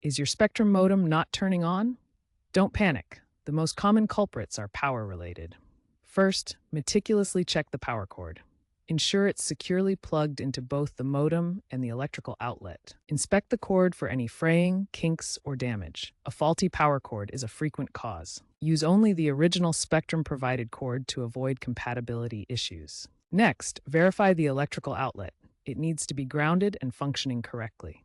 Is your Spectrum modem not turning on? Don't panic. The most common culprits are power-related. First, meticulously check the power cord. Ensure it's securely plugged into both the modem and the electrical outlet. Inspect the cord for any fraying, kinks, or damage. A faulty power cord is a frequent cause. Use only the original Spectrum-provided cord to avoid compatibility issues. Next, verify the electrical outlet. It needs to be grounded and functioning correctly.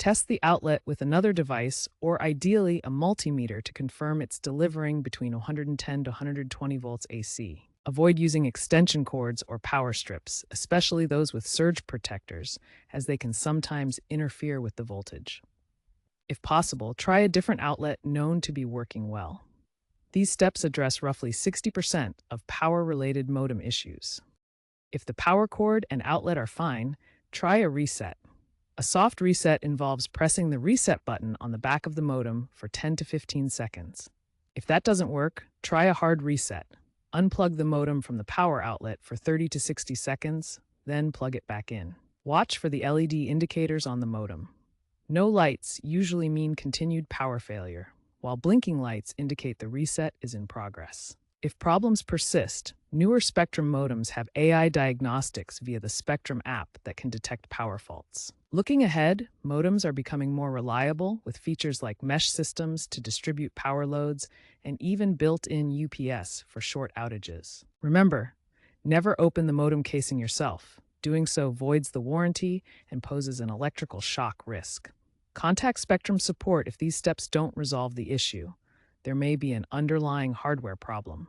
Test the outlet with another device or ideally a multimeter to confirm it's delivering between 110 to 120 volts AC. Avoid using extension cords or power strips, especially those with surge protectors, as they can sometimes interfere with the voltage. If possible, try a different outlet known to be working well. These steps address roughly 60% of power-related modem issues. If the power cord and outlet are fine, try a reset. A soft reset involves pressing the reset button on the back of the modem for 10 to 15 seconds. If that doesn't work, try a hard reset. Unplug the modem from the power outlet for 30 to 60 seconds, then plug it back in. Watch for the LED indicators on the modem. No lights usually mean continued power failure, while blinking lights indicate the reset is in progress. If problems persist, newer Spectrum modems have AI diagnostics via the Spectrum app that can detect power faults. Looking ahead, modems are becoming more reliable with features like mesh systems to distribute power loads and even built-in UPS for short outages. Remember, never open the modem casing yourself. Doing so voids the warranty and poses an electrical shock risk. Contact Spectrum support if these steps don't resolve the issue. There may be an underlying hardware problem.